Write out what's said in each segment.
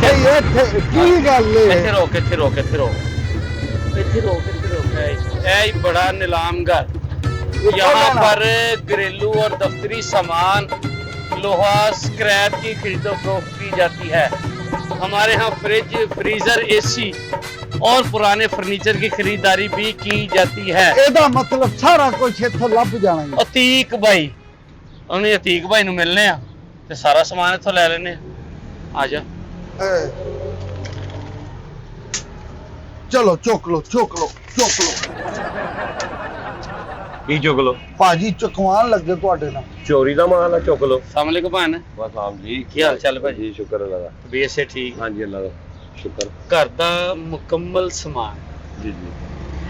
की गल ਇੱਥੇ ਰੋਕ ਇੱਥੇ ਰੋਕ ਇੱਥੇ ਰੋਕ ਇੱਥੇ ਰੋਕ ਇੱਥੇ ਰੋਕ है ही बड़ा नीलाम घर। यहाँ पर घरेलू और दफ्तरी सामान, लोहा, स्क्रैप की खरीदो फरोख्त की जाती है। हमारे यहाँ फ्रिज, फ्रीजर, एसी और पुराने फर्नीचर की खरीदारी भी की जाती है। ਇਹਦਾ मतलब सारा कुछ इत्थों ਲੱਭ ਜਾਣਾ ਹੈ। अतीक भाई, ਉਹਨੇ ਅਤੀਕ ਭਾਈ ਨੂੰ ਮਿਲਨੇ ਆ ਤੇ ਸਾਰਾ ਸਮਾਨ ਇੱਥੋਂ ਲੈ ਲੈਨੇ ਆ ਜਾ। चलो चुक लो ਕੀ ਚੁੱਕ ਲੋ ਭਾਜੀ ਚੁਕਵਾਨ ਲੱਗੇ ਤੁਹਾਡੇ ਨਾਲ। ਚੋਰੀ ਦਾ ਮਾਲ ਆ, ਚੁੱਕ ਲੋ। अस्सलाम वालेकुम भान, ਬਸ ਆਮ ਜੀ ਕੀ ਹਾਲ ਚਾਲ ਭਾਜੀ? ਜੀ ਸ਼ੁਕਰ ਅੱਲਾਹ ਦਾ। ਤਬੀਅਤ ਸੇ ਠੀਕ? ਹਾਂਜੀ ਅੱਲਾਹ ਦਾ ਸ਼ੁਕਰ। ਘਰ ਦਾ ਮੁਕੰਮਲ ਸਮਾਨ ਜੀ ਜੀ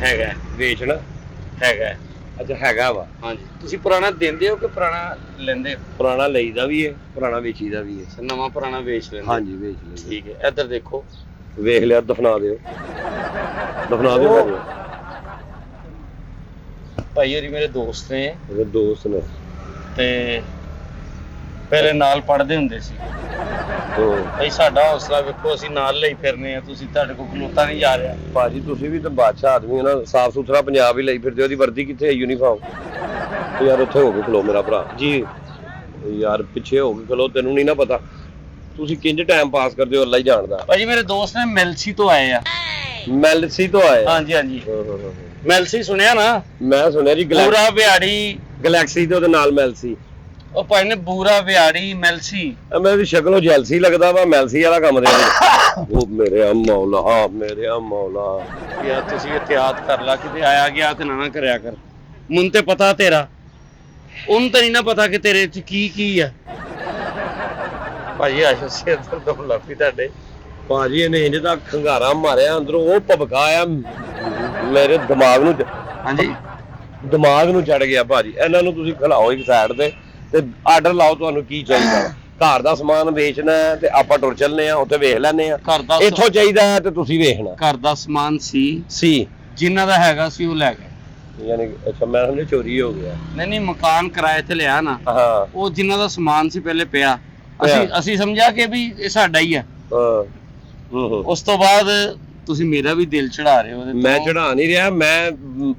ਹੈਗਾ ਵੇਚਣਾ ਹੈਗਾ। ਅੱਛਾ ਹੈਗਾ ਵਾ। ਹਾਂਜੀ, ਤੁਸੀਂ ਪੁਰਾਣਾ ਦਿੰਦੇ ਹੋ ਕਿ ਪੁਰਾਣਾ ਲੈਂਦੇ ਹੋ? ਪੁਰਾਣਾ ਲਈਦਾ ਵੀ ਹੈ, ਪੁਰਾਣਾ ਵੇਚੀਦਾ ਵੀ ਹੈ। ਨਵਾਂ ਪੁਰਾਣਾ ਵੇਚ ਲੈਂਦੇ? ਹਾਂਜੀ ਵੇਚ ਲੈਂਦੇ। ਠੀਕ ਹੈ, ਇੱਧਰ ਦੇਖੋ। ਵੇਖ ਲਿਆ, ਦਫਨਾ ਦਿਓ ਦਫਨਾ ਦਿਓ। ਭਾਈ ਹੋਰੀ ਮੇਰੇ ਦੋਸਤ ਨੇ ਮੇਰੇ ਦੋਸਤ ਨੇ ਤੇ ਪਹਿਲੇ ਨਾਲ ਪੜ੍ਹਦੇ ਹੁੰਦੇ ਸੀ। ਭਾਈ ਸਾਡਾ ਹੌਸਲਾ ਵੇਖੋ, ਅਸੀਂ ਨਾਲ ਲਈ ਫਿਰਨੇ ਆ, ਤੁਸੀਂ ਤੁਹਾਡੇ ਕੋਲ ਖਲੋਤਾ ਨਹੀਂ ਜਾ ਰਿਹਾ। ਭਾਜੀ ਤੁਸੀਂ ਵੀ ਤਾਂ ਬਾਦਸ਼ਾਹ ਆਦਮੀ ਹੋ ਨਾ, ਸਾਫ ਸੁਥਰਾ ਪੰਜਾਬ ਹੀ ਲਈ ਫਿਰਦੇ ਹੋ। ਉਹਦੀ ਵਰਦੀ ਕਿੱਥੇ ਹੈ, ਯੂਨੀਫਾਰਮ? ਯਾਰ ਉੱਥੇ ਹੋ ਕੇ ਖਲੋ ਮੇਰਾ ਭਰਾ ਜੀ, ਯਾਰ ਪਿੱਛੇ ਹੋ ਕੇ ਖਲੋ। ਤੈਨੂੰ ਨਹੀਂ ਨਾ ਪਤਾ ਤੁਸੀਂ ਕਿੰਜ ਟਾਈਮ ਪਾਸ ਕਰਦੇ ਹੋ, ਅੱਲਾ ਹੀ ਜਾਣਦਾ। ਭਾਜੀ ਮੇਰੇ ਦੋਸਤ ਨੇ ਮੈਲਸੀ ਤੋਂ ਆਏ ਆ। ਮੈਲਸੀ ਤੋਂ ਆਏ? ਹਾਂਜੀ ਹਾਂਜੀ, ਮੈਲਸੀ ਸੁਣਿਆ ਨਾ? ਮੈਂ ਸੁਣਿਆ ਜੀ ਬੂਰਾ ਵਿਹਾੜੀ ਗਲੈਕਸੀ ਦੇ ਉਹਦੇ ਨਾਲ ਮੈਲਸੀ। ਉਹ ਭਾਈ ਨੇ ਬੂਰਾ ਵਿਹਾੜੀ ਮੈਲਸੀ। ਮੇਰੀ ਸ਼ਕਲੋਂ ਜੈਲਸੀ ਲੱਗਦਾ ਵਾ, ਮੈਲਸੀ ਵਾਲਾ ਕੰਮ ਦੇ। ਉਹ ਮੇਰੇ ਆ ਮੌਲਾ, ਮੇਰੇ ਆ ਮੌਲਾ। ਯਾਰ ਤੁਸੀਂ ਇhtiyat ਕਰ ਲਾ, ਕਿਤੇ ਆਇਆ ਗਿਆ ਤੇ ਨਾ ਕਰਿਆ ਕਰ। ਮੈਨੂੰ ਤੇ ਪਤਾ ਤੇਰਾ, ਉਹਨੂੰ ਤਾਂ ਨਹੀਂ ਨਾ ਪਤਾ ਕਿ ਤੇਰੇ ਚ ਕੀ ਆ। ਭਾਜੀ ਆਸ਼ਾ ਸੇ ਅੰਦਰ ਦਮ ਲੱਪੀ ਤੁਹਾਡੇ। ਭਾਜੀ ਇਹਨੇ ਇੰਜ ਦਾ ਖੰਗਾਰਾ ਮਾਰਿਆ ਅੰਦਰੋਂ, ਉਹ ਭਬਕਾ ਆ ਮੇਰੇ ਦਿਮਾਗ ਨੂੰ। ਹਾਂਜੀ ਦਿਮਾਗ ਨੂੰ ਚੜ ਗਿਆ ਭਾਜੀ। ਇਹਨਾਂ ਨੂੰ ਤੁਸੀਂ ਖਿਲਾਓ ਇੱਕ ਸਾਈਡ ਤੇ ਆਰਡਰ ਲਾਓ, ਤੁਹਾਨੂੰ ਕੀ ਚਾਹੀਦਾ। ਘਰ ਦਾ ਸਮਾਨ ਵੇਚਣਾ ਹੈ ਤੇ ਆਪਾਂ ਟੁਰ ਚੱਲਨੇ ਆ, ਉੱਥੇ ਵੇਖ ਲੈਨੇ ਆ। ਇੱਥੋਂ ਚਾਹੀਦਾ ਹੈ ਤੇ ਤੁਸੀਂ ਵੇਖਣਾ। ਘਰ ਦਾ ਸਮਾਨ ਸੀ ਜਿਨ੍ਹਾਂ ਦਾ ਹੈਗਾ ਸੀ ਉਹ ਲੈ ਗਏ। ਯਾਨੀ ਅੱਛਾ, ਮੈਂ ਸਮਝਿਆ ਚੋਰੀ ਹੋ ਗਿਆ। ਨਹੀਂ ਮਕਾਨ ਕਿਰਾਏ ਤੇ ਲਿਆ ਨਾ। ਹਾਂ, ਉਹ ਜਿਨ੍ਹਾਂ ਦਾ ਸਮਾਨ ਸੀ ਪਹਿਲੇ ਪਿਆ, ਅਸੀਂ ਸਮਝਿਆ ਕਿ ਵੀ ਇਹ ਸਾਡਾ ਹੀ ਆ। ਉਸ ਤੋਂ ਬਾਅਦ ਤੁਸੀਂ ਮੇਰਾ ਵੀ ਦਿਲ ਚੜਾ ਰਹੇ ਹੋ। ਮੈਂ ਚੜਾ ਨਹੀਂ ਰਿਹਾ, ਮੈਂ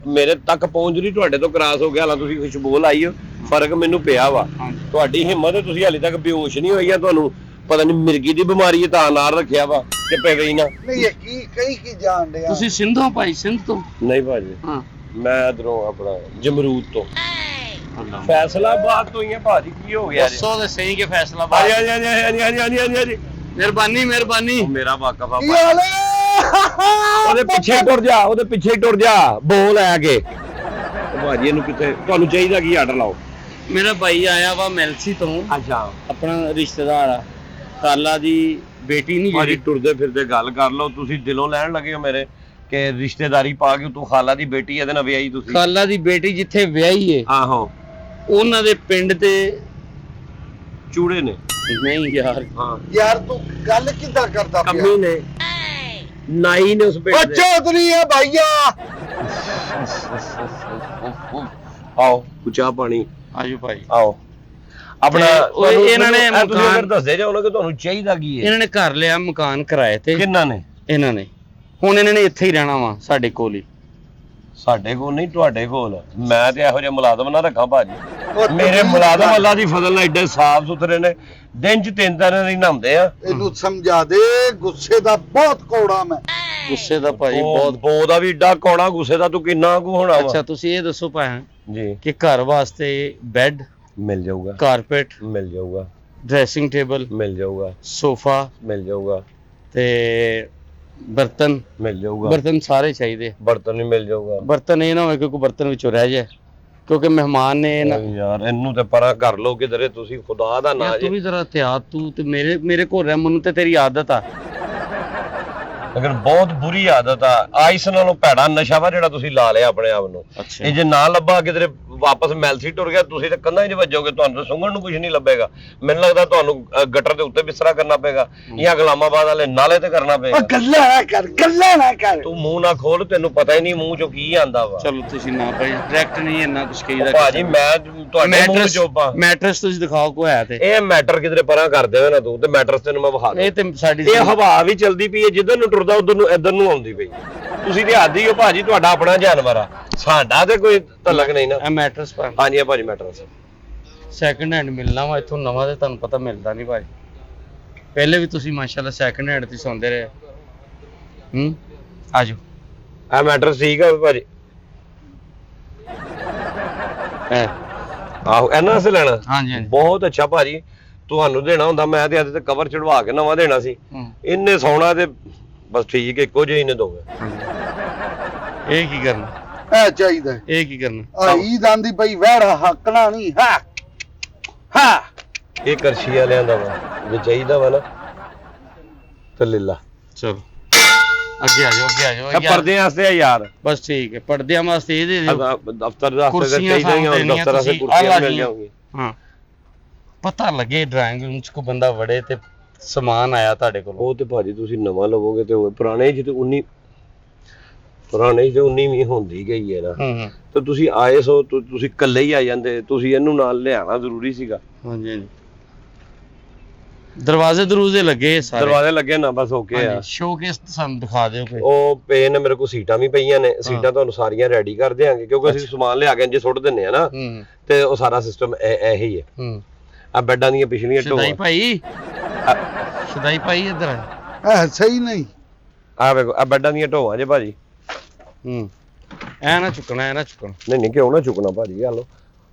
ਮੇਰੇ ਤੱਕ ਪਹੁੰਚ ਰਹੀ, ਤੁਹਾਡੇ ਤੋਂ ਕ੍ਰਾਸ ਹੋ ਗਿਆ। ਹਾਲਾਂ ਤੁਸੀਂ ਖੁਸ਼ਬੂ ਲਾਈ ਹੋ, ਫਰਕ ਮੈਨੂੰ ਪਿਆ ਵਾ। ਤੁਹਾਡੀ ਹਿੰਮਤ, ਤੁਸੀਂ ਹਾਲੇ ਤੱਕ ਬੇਹੋਸ਼ ਨਹੀਂ ਹੋਈਆਂ। ਤੁਹਾਨੂੰ ਪਤਾ ਨਹੀਂ ਮਿਰਗੀ ਦੀ ਬਿਮਾਰੀ ਹੈ ਤਾਂ ਨਾਲ ਰੱਖਿਆ ਵਾ ਕਿ ਪਵੇ ਹੀ ਨਾ। ਨਹੀਂ ਇਹ ਕੀ ਜਾਣ ਡਿਆ ਤੁਸੀਂ ਸਿੰਧੋਂ ਭਾਈ? ਸਿੰਧ ਤੋਂ? ਨਹੀਂ ਭਾਜੀ, ਹਾਂ ਮੈਂ ਇਧਰੋਂ ਆਪਣਾ ਜਮਰੂਦ ਤੋਂ। ਫੈਸਲਾਬਾਦ ਤੋਂ ਹੀ ਆ ਭਾਜੀ। ਕੀ ਹੋ ਗਿਆ? ਦੱਸੋ ਤੇ ਸਹੀ ਕਿ ਫੈਸਲਾਬਾਦ? ਹਾਂਜੀ। ਮਿਹਰਬਾਨੀ। ਮੇਰਾ ਵਾਕਫ ਆ। ਕੀ ਹਾਲ ਹੈ? ਉਹਦੇ ਪਿੱਛੇ ਟੁਰ ਜਾ, ਉਹਦੇ ਪਿੱਛੇ ਟੁਰ ਜਾ, ਬੋਲ ਆ ਕੇ। ਭਾਜੀ ਇਹਨੂੰ ਕਿੱਥੇ, ਤੁਹਾਨੂੰ ਚਾਹੀਦਾ ਕੀ ਆਰਡਰ ਲਾਓ। ਮੇਰਾ ਭਾਈ ਆਇਆ ਵਾ ਮੈਲਸੀ ਤੋਂ। ਅੱਛਾ, ਆਪਣਾ ਰਿਸ਼ਤੇਦਾਰ ਆ, ਖਾਲਾ ਦੀ ਬੇਟੀ ਨਹੀਂ ਭਾਜੀ ਟੁਰਦੇ ਫਿਰਦੇ ਗੱਲ ਕਰ ਲਓ। ਤੁਸੀਂ ਦਿਲੋਂ ਲੈਣ ਲੱਗੇ ਹੋ ਮੇਰੇ ਕਿ ਰਿਸ਼ਤੇਦਾਰੀ ਪਾ ਕੇ ਤੂੰ ਖਾਲਾ ਦੀ ਬੇਟੀ ਇਹਦੇ ਨਾਲ ਵਿਆਹੀ? ਤੁਸੀਂ ਖਾਲਾ ਦੀ ਬੇਟੀ ਜਿੱਥੇ ਵਿਆਹੀ ਏ, ਆਹੋ, ਉਹਨਾਂ ਦੇ ਪਿੰਡ ਤੇ ਚੂੜੇ ਨੇ। ਨਹੀਂ ਯਾਰ, ਹਾਂ ਯਾਰ ਤੂੰ ਗੱਲ ਕਿੱਦਾਂ ਕਰਦਾ ਪਿਆ? ਕੰਮੀ ਨੇ, ਨਾਈ ਨੇ ਉਸ ਉਹ ਪਿੰਡ ਦੇ। ਚੌਧਰੀ ਆ ਭਾਈਆ। ਆਓ ਚਾਹ ਪਾਣੀ ਆਜੋ ਭਾਈ ਆਓ। ਆਪਣਾ ਇਹਨਾਂ ਨੇ ਤੁਸੀਂ ਅਗਰ ਦੱਸਦੇ ਜਾਓ ਨਾ ਕਿ ਤੁਹਾਨੂੰ ਚਾਹੀਦਾ ਕੀ ਹੈ। ਇਹਨਾਂ ਨੇ ਘਰ ਲਿਆ ਮਕਾਨ ਕਿਰਾਏ ਤੇ। ਕਿੰਨਾ ਨੇ? ਇਹਨਾਂ ਨੇ। ਹੁਣ ਇਹਨਾਂ ਨੇ ਇੱਥੇ ਹੀ ਰਹਿਣਾ ਵਾ, ਸਾਡੇ ਕੋਲ ਹੀ। ਸਾਡੇ ਕੋਲ ਨਹੀਂ, ਤੁਹਾਡੇ ਕੋਲ। ਮੈਂ ਤੇ ਇਹੋ ਜਿਹੇ ਮੁਲਾਜ਼ਮ ਨਾ ਰੱਖਾਂ ਭਾਜੀ। ਮੇਰੇ ਮੁਲਾਜ਼ਮ ਅੱਲਾ ਦੀ ਫਜ਼ਲ ਨਾਲ ਏਡੇ ਸਾਫ ਸੁਥਰੇ ਨੇ, ਦਿਨ ਚ 3 ਵਾਰੀ ਨਹਾਉਂਦੇ ਆ। ਇਹਨੂੰ ਸਮਝਾ ਦੇ, ਗੁੱਸੇ ਦਾ ਬਹੁਤ ਕੌੜਾ ਮੈਂ। ਗੁੱਸੇ ਦਾ ਭਾਜੀ ਬਹੁਤ। ਬੋ ਦਾ ਵੀ ਏਡਾ ਕੌੜਾ, ਗੁੱਸੇ ਦਾ ਤੂੰ ਕਿੰਨਾ ਕੁ ਹੋਣਾ ਵਾ। ਅੱਛਾ ਤੁਸੀਂ ਇਹ ਦੱਸੋ ਭਾਈ ਜੀ ਕਿ ਘਰ ਵਾਸਤੇ ਬੈੱਡ ਮਿਲ ਜਾਊਗਾ, ਕਾਰਪੇਟ ਮਿਲ ਜਾਊਗਾ, ਡਰੈਸਿੰਗ ਟੇਬਲ ਮਿਲ ਜਾਊਗਾ, ਸੋਫਾ ਮਿਲ ਜਾਊਗਾ, ਤੇ ਬਰਤਨ ਮਿਲ ਜਾਊਗਾ। ਬਰਤਨ ਸਾਰੇ ਚਾਹੀਦੇ। ਬਰਤਨ ਵੀ ਮਿਲ ਜਾਊਗਾ। ਬਰਤਨ ਇਹ ਨਾ ਹੋਵੇ ਕਿ ਕੋਈ ਬਰਤਨ ਵਿੱਚੋਂ ਰਹਿ ਜਾਏ, ਕਿਉਂਕਿ ਮਹਿਮਾਨ ਨੇ ਯਾਰ ਇਹਨੂੰ ਤੇ ਪਰਾਂ ਕਰ ਲੋ ਕਿਧਰੇ, ਤੁਸੀਂ ਖੁਦਾ ਦਾ ਨਾਂ। ਤੂੰ ਵੀ ਜ਼ਰਾ ਇhtiyat, ਤੂੰ ਤੇ ਮੇਰੇ ਕੋਲ ਰਹਿ, ਮੈਨੂੰ ਤੇ ਤੇਰੀ ਆਦਤ ਆ। ਲੇਕਿਨ ਬਹੁਤ ਬੁਰੀ ਆਦਤ ਆ। ਆਈਸ ਨਾਲੋਂ ਭੈੜਾ ਨਸ਼ਾ ਵਾ ਜਿਹੜਾ ਤੁਸੀਂ ਲਾ ਲਿਆ ਆਪਣੇ ਆਪ ਨੂੰ। ਇਹ ਜੇ ਨਾ ਲੱਭਾ ਕਿਧਰੇ ਵਾਪਸ ਮੈਲਸੀ ਟੁਰ ਗਿਆ, ਤੁਸੀਂ ਤਾਂ ਕੰਧਾਂ 'ਚ ਵੱਜੋਗੇ, ਤੁਹਾਨੂੰ ਤਾਂ ਸੁੰਘਣ ਨੂੰ ਕੁਝ ਨਹੀਂ ਲੱਭੇਗਾ। ਮੈਨੂੰ ਲੱਗਦਾ ਤੁਹਾਨੂੰ ਗਟਰ ਦੇ ਉੱਤੇ ਬਿਸਤਰਾ ਕਰਨਾ ਪਏਗਾ ਜਾਂ ਗੁਲਾਮਾਬਾਦ ਵਾਲੇ ਨਾਲੇ ਤੇ ਕਰਨਾ ਪਏਗਾ। ਗੱਲਾਂ ਨਾ ਕਰ ਤੂੰ ਮੂੰਹ ਨਾ ਖੋਲ, ਤੈਨੂੰ ਪਤਾ ਹੀ ਨਹੀਂ ਮੂੰਹ ਚੋਂ ਕੀ ਆਂਦਾ ਵਾ। ਚਲੋ ਤੁਸੀਂ ਨਾ ਭਾਈ ਡਾਇਰੈਕਟ ਨਹੀਂ ਇੰਨਾ ਕੁਝ ਕਹੀਦਾ ਭਾਜੀ। ਮੈਂ ਤੁਹਾਡੇ ਮੂੰਹ ਚੋਂ ਮੈਟਰਸ ਤੁਸੀਂ ਦਿਖਾਓ ਕੋਈ ਹੈ ਤੇ ਇਹ ਮੈਟਰ ਕਿਧਰੇ ਪਰਾਂ ਕਰ ਦੇਵੇ ਨਾ ਤੂੰ, ਤੇ ਮੈਟਰਸ ਤੈਨੂੰ ਮੈਂ ਵਿਖਾ ਇਹ ਤੇ ਸਾਡੀ ਇਹ ਹਵਾ ਵੀ ਚਲਦੀ ਪਈ ਹੈ, ਜਿੱਧਰ ਨੂੰ ਟੁਰਦਾ ਉਧਰ ਨੂੰ ਇੱਧਰ ਨੂੰ ਆਉਂਦੀ ਪਈ। ਤੁਸੀਂ ਤੇ ਆਦੀ ਹੋ ਭਾਜੀ, ਤੁਹਾਡਾ ਆਪਣਾ ਜਾਨਵਰ ਆ, ਸਾਡਾ ਤੇ ਕੋਈ ਤਲਕ ਨਹੀਂ ਨਾ। ਇਹ ਮੈਟਰਸ ਪਰ ਹਾਂਜੀ ਆ ਭਾਜੀ ਮੈਟਰਸ ਸੈਕੰਡ ਹੈਂਡ ਮਿਲਣਾ ਵਾ ਇੱਥੋਂ, ਨਵਾਂ ਤੇ ਤੁਹਾਨੂੰ ਪਤਾ ਮਿਲਦਾ ਨਹੀਂ ਭਾਜੀ। ਪਹਿਲੇ ਵੀ ਤੁਸੀਂ ਮਾਸ਼ਾਅੱਲਾ ਸੈਕੰਡ ਹੈਂਡ ਤੇ ਸੌਂਦੇ ਰਹੇ। ਆਜੋ ਆ ਮੈਟਰਸ ਠੀਕ ਆ ਭਾਜੀ। ਆਹੋ ਇਹਨਾਂ ਸੇ ਲੈਣਾ। ਹਾਂਜੀ ਬਹੁਤ ਅੱਛਾ ਭਾਜੀ, ਤੁਹਾਨੂੰ ਦੇਣਾ ਹੁੰਦਾ ਮੈਂ ਤੇ ਇਹਦੇ ਤੇ ਕਵਰ ਚੜਵਾ ਕੇ ਨਵਾਂ ਦੇਣਾ ਸੀ। ਇਹਨੇ ਸੌਣਾ ਤੇ ਬਸ ਠੀਕ ਇੱਕੋ ਜਿਹੇ ਨੇ ਦੋਵੇਂ। ਇਹ ਕੀ ਕਰਨਾ? ਇਹ ਚਾਹੀਦਾ। ਇਹ ਕੀ ਕਰਨਾ? ਆ ਈਦ ਆਂਦੀ ਪਈ ਵਹਿੜਾ ਹੱਕਣਾ ਨਹੀਂ। ਹਾਂ ਇਹ ਕਰਸ਼ੀ ਵਾਲਿਆਂ ਦਾ ਵਾ, ਜੇ ਚਾਹੀਦਾ ਵਾ ਨਾ ਤੇ ਲੈ ਲਾ। ਚਲੋ ਅੱਗੇ ਆ ਜਾਓ, ਅੱਗੇ ਆ ਜਾਓ। ਇਹ ਪਰਦੇ ਵਾਸਤੇ ਆ ਯਾਰ। ਬਸ ਠੀਕ ਹੈ, ਪਰਦਿਆਂ ਵਾਸਤੇ ਇਹ ਦੇ ਦਿਓ। ਦਫ਼ਤਰ ਦਾ ਕੁਰਸੀਆਂ ਚਾਹੀਦਾ ਹੀ ਦਫ਼ਤਰ ਵਾਸਤੇ ਕੁਰਸੀਆਂ ਮਿਲ ਜਾਣਗੀਆਂ। ਹਾਂ ਪਤਾ ਲੱਗੇ ਡਰਾਇੰਗ ਰੂਮ 'ਚ ਕੋ ਬੰਦਾ ਵੜੇ ਤੇ ਸਮਾਨ ਆਇਆ ਤੁਹਾਡੇ ਕੋਲ। ਉਹ ਤੇ ਭਾਜੀ ਤੁਸੀਂ ਨਵਾਂ ਲਵੋਗੇ ਤੇ ਪੁਰਾਣੇ 'ਚ ਤੇ 19 ਵੀ ਹੁੰਦੀ ਗਈ ਹੈ ਨਾ। ਤੇ ਤੁਸੀਂ ਆਏ ਸੋ ਤੁਸੀਂ ਇਕੱਲੇ ਹੀ ਆ ਜਾਂਦੇ, ਤੁਸੀਂ ਇਹਨੂੰ ਨਾਲ ਲਿਆਣਾ ਜ਼ਰੂਰੀ ਸੀਗਾ। ਹਾਂਜੀ ਹਾਂਜੀ ਦਰਵਾਜ਼ੇ ਲੱਗੇ ਸਾਰੇ। ਦਰਵਾਜ਼ੇ ਲੱਗੇ ਨਾ ਬਸ ਓਕੇ ਆ। ਸ਼ੋਕੇਸ ਸਾਨੂੰ ਦਿਖਾ ਦਿਓ ਕੋਈ। ਉਹ ਪਏ ਨੇ ਮੇਰੇ ਕੋਲ, ਸੀਟਾਂ ਵੀ ਪਈਆਂ ਨੇ। ਸੀਟਾਂ ਤੁਹਾਨੂੰ ਸਾਰੀਆਂ ਰੈਡੀ ਕਰ ਦਿਆਂਗੇ ਕਿਉਂਕਿ ਅਸੀਂ ਸਮਾਨ ਲਿਆ ਕੇ ਜੇ ਸੁੱਟ ਦਿੰਨੇ ਆ ਨਾ ਤੇ ਉਹ ਸਾਰਾ ਸਿਸਟਮ ਇਹੀ ਹੈ। ਆ ਬੈੱਡਾਂ ਦੀਆਂ ਪਿਛਲੀਆਂ ਢੋਆਂ ਸ਼ਦਾਈ ਭਾਈ ਇੱਧਰ ਆ ਸਹੀ ਨਹੀਂ। ਆ ਵੇਖੋ ਆ ਬੈੱਡਾਂ ਦੀਆਂ ਢੋਆਂ ਜੇ ਭਾਜੀ। ਐ ਨਾ ਚੁੱਕਣਾ ਨਹੀਂ ਕਿਉਂ ਨਾ ਚੁੱਕਣਾ ਭਾਜੀ। ਆ ਲੋ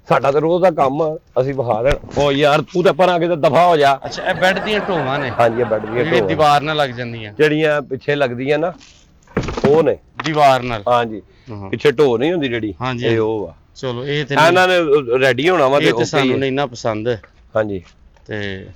ਸਾਡਾ ਤਾਂ ਰੋਜ਼ ਦਾ ਕੰਮ ਆ, ਅਸੀਂ ਵਿਖਾ ਦੇਣ। ਉਹ ਯਾਰ ਤੂੰ ਤਾਂ ਪਰਾਂ ਕਿਤੇ ਦਫਾ ਹੋ ਜਾ। ਅੱਛਾ ਇਹ ਬੈੱਡ ਦੀਆਂ ਢੋਵਾਂ ਨੇ? ਹਾਂਜੀ ਇਹ ਬੈੱਡ ਦੀਆਂ ਢੋਵਾਂ ਦੀਵਾਰ ਨਾਲ ਲੱਗ ਜਾਂਦੀਆਂ, ਜਿਹੜੀਆਂ ਪਿੱਛੇ ਲੱਗਦੀਆਂ ਨਾ ਉਹ ਨੇ ਦੀਵਾਰ ਨਾਲ। ਹਾਂਜੀ ਪਿੱਛੇ ਢੋ ਨਹੀਂ ਹੁੰਦੀ ਜਿਹੜੀ, ਇਹ ਉਹ ਆ। ਚਲੋ ਇਹ ਤੇ ਇਹਨਾਂ ਨੇ ਰੈਡੀ ਹੋਣਾ ਵਾ ਤੇ ਸਾਨੂੰ ਨਹੀਂ ਇੰਨਾ ਪਸੰਦ। ਹਾਂਜੀ ਤੇ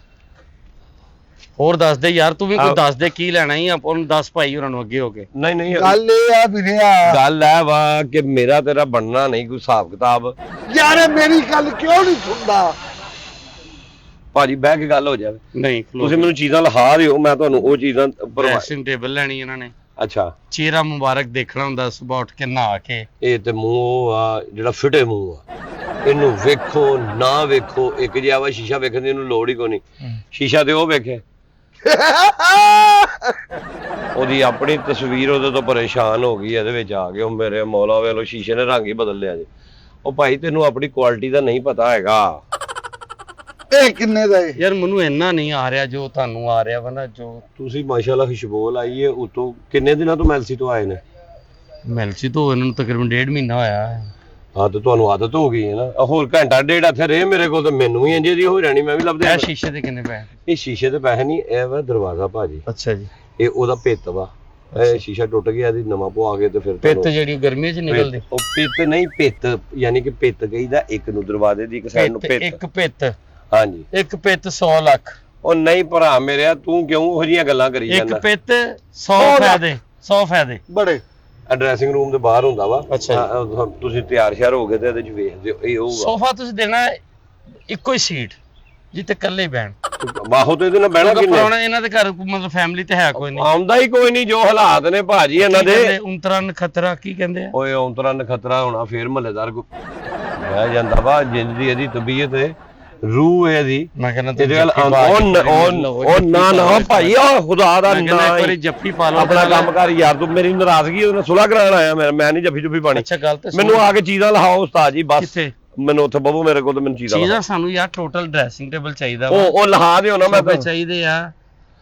ਹੋਰ ਦੱਸ ਦੇ ਯਾਰ, ਤੂੰ ਵੀ ਕੋਈ ਦੱਸ ਦੇ ਕੀ ਲੈਣਾ ਹੀ ਆਪਾਂ ਨੂੰ, ਦੱਸ ਭਾਈ ਉਹਨਾਂ ਨੂੰ ਅੱਗੇ ਹੋ ਕੇ। ਨਹੀਂ ਗੱਲ ਇਹ ਆ ਵੀਰਿਆ, ਗੱਲ ਇਹ ਵਾ ਕਿ ਮੇਰਾ ਤੇਰਾ ਬਣਨਾ ਨਹੀਂ ਕੋਈ ਹਿਸਾਬ ਕਿਤਾਬ। ਯਾਰ ਮੇਰੀ ਗੱਲ ਕਿਉਂ ਨਹੀਂ ਸੁਣਦਾ ਭਾਜੀ? ਬਹਿ ਕੇ ਗੱਲ ਹੋ ਜਾਵੇ। ਨਹੀਂ ਤੁਸੀਂ ਮੈਨੂੰ ਚੀਜ਼ਾਂ ਲਿਖਾ ਦਿਓ, ਮੈਂ ਤੁਹਾਨੂੰ ਉਹ ਚੀਜ਼ਾਂ ਡਰੈਸਿੰਗ ਟੇਬਲ ਲੈਣੀ ਇਹਨਾਂ ਨੇ। ਅੱਛਾ ਚਿਹਰਾ ਮੁਬਾਰਕ ਦੇਖਣਾ ਹੁੰਦਾ ਸੁਬਾਹ ਉੱਠ ਕੇ ਨਹਾ ਕੇ। ਇਹ ਤੇ ਮੂੰਹ ਆ ਜਿਹੜਾ ਫਿਟੇ ਮੂੰਹ ਆ, ਇਹਨੂੰ ਵੇਖੋ ਨਾ ਵੇਖੋ ਇੱਕ ਜਿਹਾ ਵਾ। ਸ਼ੀਸ਼ਾ ਵੇਖਣ ਦੀ ਇਹਨੂੰ ਲੋੜ ਹੀ ਕੋਈ ਨਹੀਂ। ਸ਼ੀਸ਼ਾ ਤੇ ਉਹ ਵੇਖੇ, ਉਹਦੀ ਆਪਣੀ ਤਸਵੀਰ ਉਹਦੇ ਤੋਂ ਪਰੇਸ਼ਾਨ ਹੋ ਗਈ। ਇਹਦੇ ਵਿੱਚ ਆ ਗਏ ਉਹ ਮੇਰੇ ਮੌਲਾ ਵੇਲੋ, ਸ਼ੀਸ਼ੇ ਨੇ ਰੰਗ ਹੀ ਬਦਲ ਲਿਆ ਜੀ। ਉਹ ਭਾਈ ਤੈਨੂੰ ਆਪਣੀ ਕੁਆਲਿਟੀ ਦਾ ਨਹੀਂ ਪਤਾ ਹੈਗਾ। ਇਹ ਕਿੰਨੇ ਦਾ ਹੈ ਯਾਰ? ਮੈਨੂੰ ਇੰਨਾ ਨਹੀਂ ਆ ਰਿਹਾ ਜੋ ਤੁਹਾਨੂੰ ਆ ਰਿਹਾ ਵਾ ਨਾ। ਜੋ ਤੁਸੀਂ ਮਾਸ਼ਾਅੱਲਾ ਖੁਸ਼ਬੂ ਲਾਈ ਹੈ ਉਤੋਂ। ਕਿੰਨੇ ਦਿਨਾਂ ਤੋਂ ਮੈਲਸੀ ਤੋਂ ਆਏ ਨੇ? ਮੈਲਸੀ ਤੋਂ ਇਹਨਾਂ ਨੂੰ ਤਕਰੀਬਨ 1.5 ਮਹੀਨਾ ਹੋਇਆ ਹੈ। ਹਾਂ ਤੇ ਤੁਹਾਨੂੰ ਆਦਤ ਹੋ ਗਈ ਹੈ ਨਾ। ਹੋਰ ਘੰਟਾ ਡੇਢ ਇੱਥੇ ਰਹੇ ਮੇਰੇ ਕੋਲ, ਤੇ ਮੈਨੂੰ ਵੀ ਇੰਜ ਦੀ ਹੋ ਜਾਣੀ। ਮੈਂ ਵੀ ਲੱਭਦੇ। ਇਹ ਸ਼ੀਸ਼ੇ ਦੇ ਕਿੰਨੇ ਪੈਸੇ? ਇਹ ਸ਼ੀਸ਼ੇ ਦੇ ਪੈਸੇ ਨਹੀਂ, ਇਹ ਵਾ ਦਰਵਾਜ਼ਾ ਭਾਜੀ। ਅੱਛਾ ਜੀ। ਇਹ ਉਹਦਾ ਭਿੱਤ ਵਾ। ਇਹ ਸ਼ੀਸ਼ਾ ਟੁੱਟ ਗਿਆ, ਇਹਦੀ ਨਵਾਂ ਪਵਾ ਕੇ ਤੇ ਫਿਰ ਭਿੱਤ ਜਿਹੜੀ ਗਰਮੀਆਂ 'ਚ ਨਿਕਲਦੀ। ਉਹ ਭਿੱਤ ਨਹੀਂ, ਭਿੱਤ ਯਾਨੀ ਕਿ ਭਿੱਤ ਕਹੀਦਾ ਇੱਕ ਨੂੰ ਦਰਵਾਜ਼ੇ ਦੀ, ਇੱਕ ਸਾਈਡ ਨੂੰ ਭਿੱਤ। ਇੱਕ ਭਿੱਤ? ਹਾਂਜੀ ਇੱਕ ਭਿੱਤ 100 ਲੱਖ। ਉਹ ਨਹੀਂ ਭਰਾ ਮੇਰਿਆ, ਤੂੰ ਕਿਉਂ ਉਹੋ ਜਿਹੀਆਂ ਗੱਲਾਂ ਕਰੀ ਜਾਂਦਾ? ਇੱਕ ਭਿੱਤ 100 ਫਾਇਦੇ, 100 ਫਾਇਦੇ ਬੜੇ। ਡਰੈਸਿੰਗ ਰੂਮ ਦੇ ਬਾਹਰ ਹੁੰਦਾ ਵਾ। ਅੱਛਾ ਤੁਸੀਂ ਤਿਆਰ ਸ਼ਿਆਰ ਹੋ ਗਏ ਤੇ ਇਹਦੇ ਚ ਵੇਖਦੇ ਹੋ। ਇਹ ਹੋਊਗਾ ਸੋਫਾ ਤੁਸੀਂ ਦੇਣਾ ਇੱਕੋ ਹੀ ਸੀਟ ਜਿੱਤੇ ਇਕੱਲੇ ਬਹਿਣ। ਬਾਹੋ ਤੇ ਇਹਦੇ ਨਾਲ ਬਹਿਣਾ ਕਿੰਨੇ? ਇਹਨਾਂ ਦੇ ਘਰ ਮਤਲਬ ਫੈਮਿਲੀ ਤੇ ਹੈ ਕੋਈ ਨਹੀਂ? ਆਉਂਦਾ ਹੀ ਕੋਈ ਨਹੀਂ। ਜੋ ਹਾਲਾਤ ਨੇ ਭਾਜੀ ਇਹਨਾਂ ਦੇ। ਉਂਤਰਾ ਨਖਤਰਾ ਕੀ ਕਹਿੰਦੇ ਆ? ਓਏ ਉਂਤਰਾ ਨਖਤਰਾ ਹੋਣਾ ਫੇਰ ਮਹੱਲੇਦਾਰ ਕੋ ਬਹਿ ਜਾਂਦਾ ਵਾ। ਜਿੰਦ ਦੀ ਇਹਦੀ ਤਬੀਅਤ ਹੈ, ਰੂਹ ਹੈ ਇਹਦੀ। ਮੈਂ ਕਹਿੰਦਾ ਉਹ ਨਾ ਭਾਈ, ਆ ਖੁਦਾ ਦਾ ਨਾ ਜੱਫੀ ਪਾ ਲਓ। ਆਪਣਾ ਕੰਮ ਕਰ ਯਾਰ। ਤੂੰ ਮੇਰੀ ਨਾਰਾਜ਼ਗੀ ਉਹਦੇ ਨਾਲ ਸੁਲ੍ਹਾ ਕਰਾਉਣ ਆਇਆ। ਮੈਂ ਨਹੀਂ ਜੱਫੀ ਪਾਣੀ। ਅੱਛਾ ਗੱਲ ਤੇ ਮੈਨੂੰ ਆ ਕੇ ਚੀਜ਼ਾਂ ਲਿਖਾਓ ਉਸਤਾਦ ਜੀ ਬਸ। ਕਿੱਥੇ? ਮੈਨੂੰ ਉੱਥੇ ਬੱਬੂ ਮੇਰੇ ਕੋਲ ਤੇ ਮੈਨੂੰ ਚੀਜ਼ਾਂ ਸਾਨੂੰ ਯਾਰ ਟੋਟਲ ਡਰੈਸਿੰਗ ਟੇਬਲ ਚਾਹੀਦਾ ਵਾ। ਉਹ ਲਿਖਾ ਦਿਓ ਨਾ। ਮੈਂ ਚਾਹੀਦੇ ਆ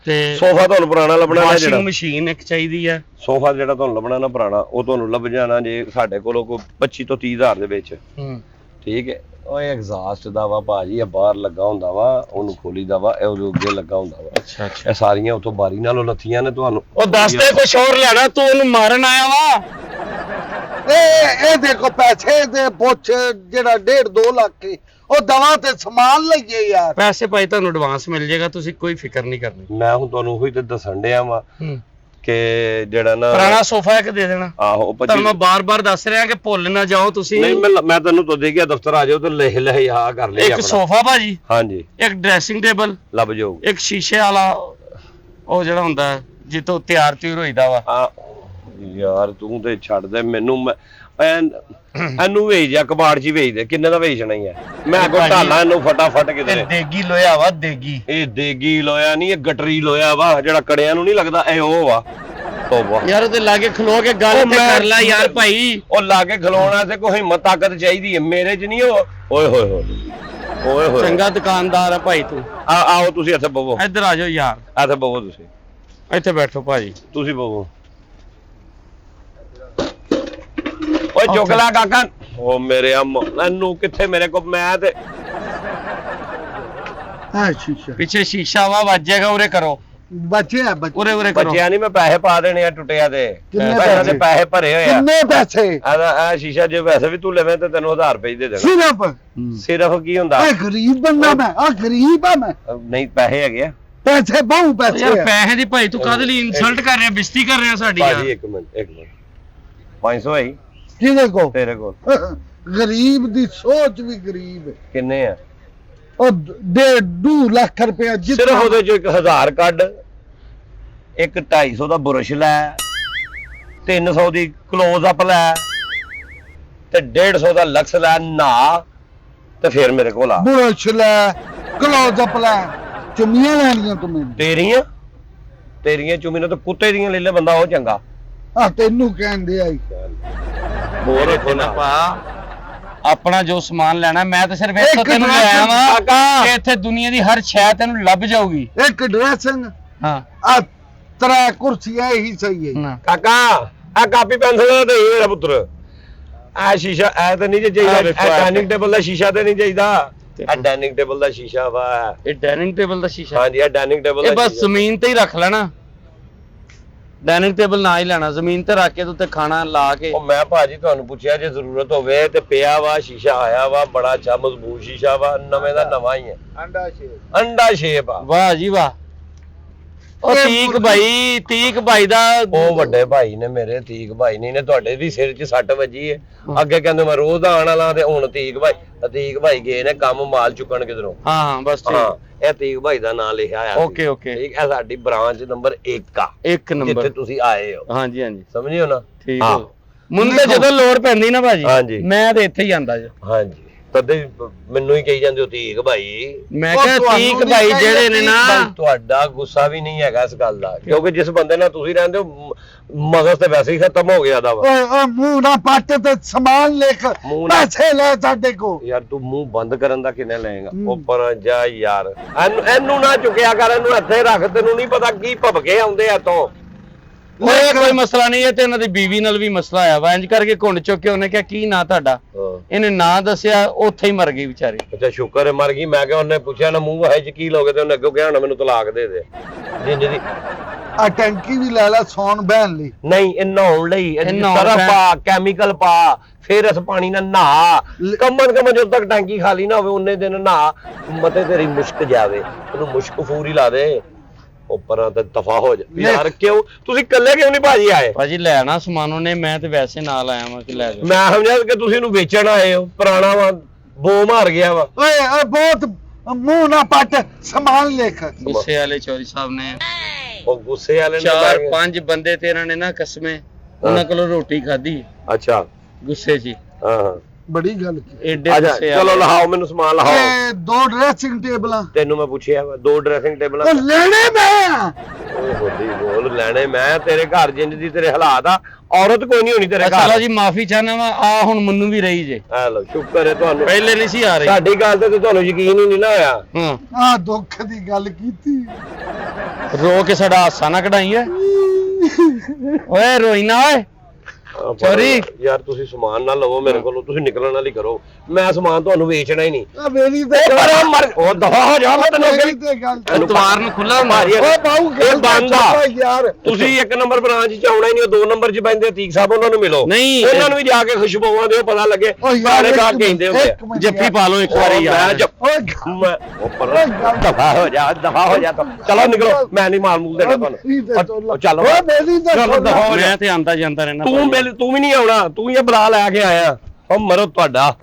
ਤੇ ਸੋਫਾ ਤੁਹਾਨੂੰ ਪੁਰਾਣਾ ਲੱਭਣਾ ਨਾ, ਜਿਹੜਾ ਵਾਸ਼ਿੰਗ ਮਸ਼ੀਨ ਇੱਕ ਚਾਹੀਦੀ ਆ। ਸੋਫਾ ਜਿਹੜਾ ਤੁਹਾਨੂੰ ਲੱਭਣਾ ਨਾ ਪੁਰਾਣਾ, ਉਹ ਤੁਹਾਨੂੰ ਲੱਭ ਜਾਣਾ ਜੇ ਸਾਡੇ ਕੋਲੋਂ ਕੋਈ 25 ਤੋਂ 30 ਹਜ਼ਾਰ ਦੇ ਵਿੱਚ। ਠੀਕ ਹੈ। ਓਏ ਐਗਜ਼ਾਸਟ ਦਾ ਵਾ ਭਾਜੀ, ਇਹ ਬਾਹਰ ਲੱਗਾ ਹੁੰਦਾ ਵਾ, ਉਹਨੂੰ ਖੋਲੀਦਾ ਵਾ, ਇਹ ਉਹਦੇ ਅੱਗੇ ਲੱਗਾ ਹੁੰਦਾ ਵਾ। ਅੱਛਾ ਅੱਛਾ। ਇਹ ਸਾਰੀਆਂ ਉੱਥੋਂ ਬਾਰੀ ਨਾਲੋਂ ਲੱਥੀਆਂ ਨੇ ਤੁਹਾਨੂੰ। ਉਹ ਦੱਸ ਦੇ ਕੁਛ ਹੋਰ ਲੈਣਾ, ਤੂੰ ਉਹਨੂੰ ਮਾਰਨ ਆਇਆ ਵਾ? ਇਹ ਦੇਖੋ ਪੈਸੇ ਦੇ ਪੁੱਛ ਜਿਹੜਾ 1.5-2 ਲੱਖ ਉਹ ਦਵਾ ਤੇ ਸਮਾਨ ਲਈਏ ਯਾਰ। ਪੈਸੇ ਭਾਈ ਤੁਹਾਨੂੰ ਐਡਵਾਂਸ ਮਿਲ ਜਾਏਗਾ, ਤੁਸੀਂ ਕੋਈ ਫਿਕਰ ਨਹੀਂ ਕਰਨੀ। ਮੈਂ ਹੁਣ ਤੁਹਾਨੂੰ ਉਹੀ ਤੇ ਦੱਸਣ ਡਿਆ ਵਾ। ਕਿ ਜਿਹੜਾ ਨਾ ਪੁਰਾਣਾ ਸੋਫਾ ਇੱਕ ਦੇ ਦੇਣਾ। ਆਹੋ ਤੁਹਾਨੂੰ ਮੈਂ ਬਾਰ-ਬਾਰ ਦੱਸ ਰਿਹਾ ਕਿ ਭੁੱਲ ਨਾ ਜਾਓ ਤੁਸੀਂ। ਨਹੀਂ ਮੈਂ ਤੈਨੂੰ ਤਾਂ ਦੇ ਗਿਆ ਦਫ਼ਤਰ ਆ ਜਾਓ ਤੇ ਲਿਖ ਆ ਕਰ ਲਈ ਇੱਕ ਸੋਫਾ ਭਾਜੀ, ਹਾਂਜੀ ਇੱਕ ਡਰੈਸਿੰਗ ਟੇਬਲ ਲੱਭ ਜਾਓ, ਇੱਕ ਸ਼ੀਸ਼ੇ ਵਾਲਾ ਉਹ ਜਿਹੜਾ ਹੁੰਦਾ ਜਿੱਥੋਂ ਤਿਆਰ ਹੋਈਦਾ ਵਾ। ਯਾਰ ਤੂੰ ਤੇ ਛੱਡ ਦੇ ਮੈਨੂੰ। ਇਹਨੂੰ ਵੇਚ ਜਾ ਕਬਾੜ 'ਚ ਹੀ ਵੇਚ ਦੇ, ਕਿੰਨੇ ਦਾ ਵੇਚਣਾ ਹੀ ਹੈ। ਮੈਂ ਕੋ ਢਾਲਾਂ ਇਹਨੂੰ ਫਟਾਫਟ ਕਿਧਰੇ। ਦੇਗੀ ਲੋਹਾ ਵਾ, ਦੇਗੀ। ਇਹ ਦੇਗੀ ਲੋਇਆ ਨਹੀਂ, ਇਹ ਗਟਰੀ ਲੋਇਆ ਵਾ ਜਿਹੜਾ ਕੜਿਆਂ ਨੂੰ ਨਹੀਂ ਲੱਗਦਾ, ਇਹ ਉਹ ਵਾ। ਤੋਬਾ ਯਾਰ ਉਹਦੇ ਲਾਗੇ ਖਲੋ ਕੇ ਗੱਲ ਤੇ ਕਰ ਲੈ ਯਾਰ ਭਾਈ। ਉਹ ਲਾਗੇ ਖਲੋਣਾ ਤੇ ਕੋਈ ਹਿੰਮਤ ਤਾਕਤ ਚਾਹੀਦੀ ਹੈ, ਮੇਰੇ 'ਚ ਨਹੀਂ। ਓਏ ਹੋਏ ਹੋਏ ਓਏ ਹੋਏ, ਚੰਗਾ ਦੁਕਾਨਦਾਰ ਆ ਭਾਈ ਤੂੰ। ਆਓ ਤੁਸੀਂ ਇੱਥੇ ਬਵੋ, ਇੱਧਰ ਆ ਜਾਓ ਯਾਰ, ਇੱਥੇ ਬਵੋ, ਤੁਸੀਂ ਇੱਥੇ ਬੈਠੋ ਭਾਜੀ, ਤੁਸੀਂ ਬਵੋ। ਓਏ ਚੁੱਕ ਲੈ ਕਾਕਾ। ਉਹ ਮੇਰੇ ਇਹਨੂੰ ਕਿੱਥੇ ਮੇਰੇ ਕੋ, ਮੈਂ ਤੇ ਸ਼ੀਸ਼ਾ ਪਿੱਛੇ ਸ਼ੀਸ਼ਾ ਵਾ, ਵੱਜੇਗਾ। ਉਰੇ ਕਰੋ, ਬਚਿਆ ਉਰੇ ਉਰੇ ਕਰੋ। ਬੱਚਿਆ ਨਹੀਂ, ਮੈਂ ਪੈਸੇ ਪਾ ਦੇਣੇ ਆ ਟੁੱਟਿਆ ਤੇ। ਕਿੰਨੇ ਪੈਸੇ ਪੈਸੇ ਭਰੇ ਹੋਏ ਆ। ਕਿੰਨੇ ਪੈਸੇ? ਆ ਸ਼ੀਸ਼ਾ ਜੇ ਵੈਸੇ ਵੀ ਤੂੰ ਲਵੇਂ ਤੇ ਤੈਨੂੰ 1000 ਰੁਪਏ ਦੇ ਦੇਣਾ। ਸਿਰਫ ਕੀ ਹੁੰਦਾ, ਇਹ ਗਰੀਬ ਬੰਦਾ ਮੈਂ, ਗਰੀਬ ਆ ਮੈਂ। ਨਹੀਂ ਪੈਸੇ ਹੈਗੇ ਆ ਪੈਸੇ ਬਹੁ ਪੈਸੇ ਯਾਰ ਪੈਸੇ ਦੀ ਭਾਈ ਤੂੰ ਕਾਹਦੇ ਲਈ ਇਨਸਲਟ ਕਰ ਰਿਹਾ, ਬਿਸਤੀ ਕਰ ਰਿਹਾ ਸਾਡੀ ਯਾਰ। ਭਾਜੀ ਇੱਕ ਮਿੰਟ 500 ਹੈ ਕਿਹਦੇ ਕੋ? ਤੇਰੇ ਕੋਲ। ਗਰੀਬ ਦੀ ਸੋਚ ਵੀ ਗਰੀਬ ਹੈ। ਕਿੰਨੇ ਆ? ਉਹ 2.5 ਲੱਖ ਰੁਪਇਆ ਸਿਰਫ ਉਹਦੇ ਚੋਂ 1000 ਕੱਢ, ਇੱਕ 250 ਦਾ ਬੁਰਸ਼ ਲੈ, 300 ਦੀ ਕਲੋਜ਼ ਅਪ ਲੈ ਤੇ 150 ਦਾ ਲਕਸ ਲੈ ਨਾ, ਤੇ ਫਿਰ ਮੇਰੇ ਕੋਲ ਆ। ਬੁਰਸ਼ ਲੈ, ਕਲੋਜ਼ ਅਪ ਲੈ, ਚੁੰਮੀਆਂ ਲੈਣੀਆਂ ਤੂੰ ਮੈਨੂੰ। ਤੇਰੀਆਂ ਚੁੰਮੀਆਂ ਤਾਂ ਕੁੱਤੇ ਦੀਆਂ ਲੈ ਲੈ ਬੰਦਾ, ਉਹ ਚੰਗਾ। ਤੈਨੂੰ ਕਹਿੰਦੇ ਆਈ ਹੋਰ ਇੱਥੇ ਨਾ ਪਾ, ਆਪਣਾ ਜੋ ਸਮਾਨ ਲੈਣਾ। ਮੈਂ ਤਾਂ ਸਿਰਫ ਇੱਕ ਇੱਥੋਂ ਤੈਨੂੰ ਡਰੈਸ ਲਿਆਇਆ ਵਾਂ ਕਾਕਾ। ਕਿ ਇੱਥੇ ਦੁਨੀਆ ਦੀ ਹਰ ਸ਼ੈ ਤੈਨੂੰ ਲੱਭ ਜਾਊਗੀ। ਇੱਕ ਡਰੈਸਿੰਗ, ਹਾਂ ਆ 3 ਕੁਰਸੀਆਂ ਇਹੀ ਸਹੀ ਹੈ। ਨਾ ਕਾਕਾ ਆ ਕਾਪੀ ਪੈਨਸਲ ਦਾ ਦੇ ਮੇਰਾ ਪੁੱਤਰ। ਆ ਸ਼ੀਸ਼ਾ ਐ ਤਾਂ ਨਹੀਂ ਚਾਹੀਦਾ, ਡਾਈਨਿੰਗ ਟੇਬਲ ਦਾ ਸ਼ੀਸ਼ਾ ਤੇ ਨਹੀਂ ਚਾਹੀਦਾ। ਆ ਡਾਈਨਿੰਗ ਟੇਬਲ ਦਾ ਸ਼ੀਸ਼ਾ ਵਾ। ਇਹ ਡਾਈਨਿੰਗ ਟੇਬਲ ਦਾ ਸ਼ੀਸ਼ਾ, ਹਾਂਜੀ ਆ ਡਾਈਨਿੰਗ ਟੇਬਲ ਇਹ ਦਾ ਬਸ ਜ਼ਮੀਨ ਤੇ ਹੀ ਰੱਖ ਲੈਣਾ। ਡਾਈਨਿੰਗ ਟੇਬਲ ਨਾ ਹੀ ਲੈਣਾ, ਜ਼ਮੀਨ ਤੇ ਰੱਖ ਕੇ ਤੇ ਉੱਤੇ ਖਾਣਾ ਲਾ ਕੇ। ਉਹ ਮੈਂ ਭਾਜੀ ਤੁਹਾਨੂੰ ਪੁੱਛਿਆ ਜੇ ਜ਼ਰੂਰਤ ਹੋਵੇ ਤੇ ਪਿਆ ਵਾ ਸ਼ੀਸ਼ਾ, ਆਇਆ ਵਾ ਬੜਾ ਅੱਛਾ ਮਜ਼ਬੂਤ ਸ਼ੀਸ਼ਾ ਵਾ, ਨਵੇਂ ਦਾ ਨਵਾਂ ਹੀ ਹੈ। ਅੰਡਾ ਸ਼ੇਪ ਆ। ਵਾਹ ਜੀ ਵਾਹ। ਉਹ ਤੀਕ ਭਾਈ ਦਾ ਉਹ ਵੱਡੇ ਭਾਈ ਨੇ ਮੇਰੇ, ਤੀਕ ਭਾਈ ਨਹੀਂ ਨੇ ਤੁਹਾਡੇ ਵੀ ਸਿਰ 'ਚ ਸੱਟ ਵੱਜੀ ਹੈ। ਅੱਗੇ ਕਹਿੰਦੇ ਮੈਂ ਰੋਜ਼ ਦਾ ਆਣ ਵਾਲਾ, ਤੇ ਹੁਣ ਤੀਕ ਭਾਈ ਗਏ ਨੇ ਕੰਮ ਮਾਲ ਚੁੱਕਣ ਕਿਧਰੋਂ। ਹਾਂ ਬਸ ਹਾਂ ਇਹ ਤੀਕ ਭਾਈ ਦਾ ਨਾਮ ਲਿਖਿਆ ਆ। ਓਕੇ ਠੀਕ ਹੈ, ਸਾਡੀ ਬ੍ਰਾਂਚ ਨੰਬਰ 1 ਆ, ਇੱਕ ਨੰਬਰ ਜਿੱਥੇ ਤੁਸੀਂ ਆਏ ਹੋ। ਹਾਂਜੀ ਹਾਂਜੀ ਸਮਝਿਓ ਨਾ। ਠੀਕ ਹੈ। ਮੈਨੂੰ ਤਾਂ ਜਦੋਂ ਲੋੜ ਪੈਂਦੀ ਨਾ ਭਾਜੀ, ਹਾਂਜੀ ਮੈਂ ਤੇ ਇੱਥੇ ਹੀ ਆਂਦਾ ਜੀ। ਹਾਂਜੀ ਤਦੇ ਮੈਨੂੰ ਹੀ ਕਹੀ ਜਾਂਦੇ ਹੋ ਤੀਕ ਭਾਈ। ਮੈਂ ਕਿਹਾ ਤੀਕ ਭਾਈ ਜਿਹੜੇ ਨੇ ਨਾ, ਤੁਹਾਡਾ ਗੁੱਸਾ ਵੀ ਨਹੀਂ ਹੈਗਾ ਇਸ ਗੱਲ ਦਾ, ਕਿਉਂਕਿ ਜਿਸ ਬੰਦੇ ਨਾਲ ਤੁਸੀਂ ਰਹਿੰਦੇ ਹੋ ਮਗਜ਼ ਤੇ ਵੈਸੇ ਹੀ ਖਤਮ ਹੋ ਗਿਆ ਦਾ ਵਾ। ਓਏ ਮੂੰਹ ਨਾ ਪੱਟ ਤੇ ਸਮਾਨ ਲਿਖ, ਪੈਸੇ ਲੈ ਸਾਡੇ ਕੋ। ਯਾਰ ਤੂੰ ਮੂੰਹ ਬੰਦ ਕਰਨ ਦਾ ਕਿੰਨੇ ਲਏਗਾ? ਉੱਪਰ ਜਾ ਯਾਰ, ਇਹਨੂੰ ਨਾ ਚੁੱਕਿਆ ਕਰ, ਇਹਨੂੰ ਇੱਥੇ ਰੱਖ। ਤੈਨੂੰ ਨਹੀਂ ਪਤਾ ਕੀ ਭਵਕੇ ਆਉਂਦੇ ਆ ਤੋਂ। ਓਏ ਕੋਈ ਮਸਲਾ ਨਹੀਂ ਹੈ, ਤੇ ਇਹਨਾਂ ਦੀ ਬੀਵੀ ਨਾਲ ਵੀ ਮਸਲਾ ਆਇਆ ਵਾ। ਇੰਜ ਕਰਕੇ ਘੁੰਡ ਚੁੱਕ ਕੇ ਉਹਨੇ ਕਿਹਾ ਕੀ ਨਾਂ ਤੁਹਾਡਾ, ਇਹਨੇ ਨਾਂ ਦੱਸਿਆ, ਉੱਥੇ ਹੀ ਮਰ ਗਈ ਵਿਚਾਰੀ। ਅੱਛਾ ਸ਼ੁਕਰ ਹੈ ਮਰ ਗਈ। ਮੈਂ ਕਿਹਾ ਉਹਨੇ ਪੁੱਛਿਆ ਨਾ ਮੂੰਹ ਹੈ ਚ ਕੀ ਲੋਗੇ, ਤੇ ਉਹਨੇ ਅੱਗੋਂ ਕਿਹਾ ਹੋਣਾ ਮੈਨੂੰ ਤਲਾਕ ਦੇ ਦੇ। ਜਿੰਜ ਦੀ ਆ ਟੈਂਕੀ ਵੀ ਲੈ ਲੈ ਸੌਣ ਬਹਿਣ ਲਈ। ਨਹੀਂ ਇਹ ਨਹਾਉਣ ਲਈ, ਸਰਫ ਪਾ, ਕੈਮੀਕਲ ਪਾ, ਫਿਰ ਇਸ ਪਾਣੀ ਨਾਲ ਨਹਾ। ਕਮਨ ਜਦੋਂ ਤੱਕ ਟੈਂਕੀ ਖਾਲੀ ਨਾ ਹੋਵੇ ਉਹਨੇ ਦਿਨ ਨਹਾ, ਮਤੇ ਤੇਰੀ ਮੁਸ਼ਕ ਜਾਵੇ। ਉਹਨੂੰ ਮੁਸ਼ਕ ਫੂਰੀ ਲਾ ਦੇ ਉੱਪਰਾਂ ਤੇ ਦਫਾ ਹੋ ਜਾ। ਯਾਰ ਕਿਉਂ ਤੁਸੀਂ ਇਕੱਲੇ ਕਿਉਂ ਨਹੀਂ ਭਾਜੀ ਆਏ? ਭਾਜੀ ਲੈਣਾ ਸਮਾਨ ਉਹਨੇ, ਮੈਂ ਤੇ ਵੈਸੇ ਨਾਲ ਆਇਆ ਵਾਂ ਕਿ ਲੈ ਜਾ। ਮੈਂ ਸਮਝਿਆ ਕਿ ਤੁਸੀਂ ਇਹਨੂੰ ਵੇਚਣ ਆਏ ਹੋ, ਪੁਰਾਣਾ ਵਾ, ਬੋ ਮਾਰ ਗਿਆ ਵਾ। ਓਏ ਬਹੁਤ ਮੂੰਹ ਨਾ ਪੱਟ, ਸਮਾਨ ਲਿਖ। ਗੁੱਸੇ ਵਾਲੇ ਚੌਧਰੀ ਸਾਹਿਬ ਨੇ, ਉਹ ਗੁੱਸੇ ਵਾਲੇ ਨੇ 4-5 ਬੰਦੇ ਤੇ ਇਹਨਾਂ ਨੇ ਨਾ ਕਸਮੇ ਉਹਨਾਂ ਕੋਲੋਂ ਰੋਟੀ ਖਾਧੀ। ਅੱਛਾ ਗੁੱਸੇ 'ਚ। ਹਾਂ ਬੜੀ ਗੱਲ ਕੀ। ਐਡੇ ਅੱਛਾ ਗੁੱਸੇ ਚਲੋ ਲਹਾਓ ਮੈਨੂੰ ਸਮਾਨ ਲਹਾਓ। ਇਹ 2 ਡਰੈਸਿੰਗ ਟੇਬਲਾਂ ਤੈਨੂੰ ਮੈਂ ਪੁੱਛਿਆ ਵਾ 2 ਡਰੈਸਿੰਗ ਟੇਬਲਾਂ। ਉਹ ਲੈਣੇ ਮੈਂ। ਓਏ ਹੋਲੀ ਬੋਲ, ਲੈਣੇ ਮੈਂ। ਤੇਰੇ ਘਰ ਜਿੰਜ ਦੀ ਤੇਰੇ ਹਾਲਾਤ ਆ, ਔਰਤ ਕੋਈ ਨਹੀਂ ਹੋਣੀ ਤੇਰੇ ਘਰ। ਚਲੋ ਜੀ ਮਾਫੀ ਚਾਹਨਾ ਵਾ, ਆ ਹੁਣ ਮੈਨੂੰ ਵੀ ਰਹੀ ਜੇ। ਆ ਲਓ ਸ਼ੁਕਰ ਹੈ ਤੁਹਾਨੂੰ, ਪਹਿਲੇ ਨਹੀਂ ਸੀ ਆ ਰਹੀ ਸਾਡੀ ਗੱਲ ਤੇ ਤੁਹਾਨੂੰ ਯਕੀਨ ਹੀ ਨਹੀਂ ਨਾ ਹੋਇਆ। ਹਾਂ ਆ ਦੁੱਖ ਦੀ ਗੱਲ ਕੀਤੀ। ਰੋ ਕੇ ਸਾਡਾ ਹਾਸਾ ਨਾ ਕਢਾਈ ਓਏ। ਓਏ ਰੋਈ ਨਾ ਓਏ। Sorry। ਯਾਰ ਤੁਸੀਂ ਸਮਾਨ ਨਾ ਲਵੋ ਮੇਰੇ ਕੋਲੋਂ, ਤੁਸੀਂ ਨਿਕਲਣ ਵਾਲੀ ਕਰੋ। ਮੈਂ ਸਮਾਨ ਤੁਹਾਨੂੰ ਵੇਚਣਾ ਹੀ ਨਹੀਂ। ਮੇਰੀ ਤੇ ਉਹ ਦਫਾ ਹੋ ਜਾ, ਮੈਂ ਤੈਨੂੰ ਮੇਰੀ ਤੇ ਗੱਲ ਐਤਵਾਰ ਨੂੰ ਖੁੱਲਾ ਮਾਰੀ ਓਏ ਬਾਹੂ ਇਹ ਬੰਦ ਆ। ਯਾਰ ਤੁਸੀਂ 1 ਨੰਬਰ ਬ੍ਰਾਂਚ ਚ ਆਉਣਾ ਹੀ ਨਹੀਂ, ਉਹ 2 ਨੰਬਰ ਚ ਪੈਂਦੇ ਤੀਕ ਸਾਹਿਬ, ਉਹਨਾਂ ਨੂੰ ਮਿਲੋ। ਨਹੀਂ। ਉਹਨਾਂ ਨੂੰ ਵੀ ਜਾ ਕੇ ਖੁਸ਼ਬੂਆਂ ਦਿਓ, ਪਤਾ ਲੱਗੇ ਓ ਯਾਰ ਸਾਰੇ ਗਾਹਕ ਕਹਿੰਦੇ ਹੁੰਦੇ ਆ। ਜੱਫੀ ਪਾ ਲਓ ਇੱਕ ਵਾਰੀ ਯਾਰ। ਦਫਾ ਹੋ ਜਾ, ਦਫਾ ਹੋ ਜਾ। ਚਲੋ ਨਿਕਲੋ, ਮੈਂ ਨਹੀਂ ਮਾਲ ਮੂਲ ਦੇਣਾ ਤੁਹਾਨੂੰ। ਚਲੋ ਚਲੋ ਦਫਾ ਹੋ ਜਾ। ਮੈਂ ਤੇ ਆਂਦਾ ਜਾਂਦਾ ਰਹਿਣਾ। ਤੂੰ ਵੀ ਨਹੀਂ ਆਉਣਾ, ਤੂੰ ਹੀ ਬਲਾ ਲੈ ਕੇ ਆਇਆ। ਉਹ ਮਰੋ ਤੁਹਾਡਾ।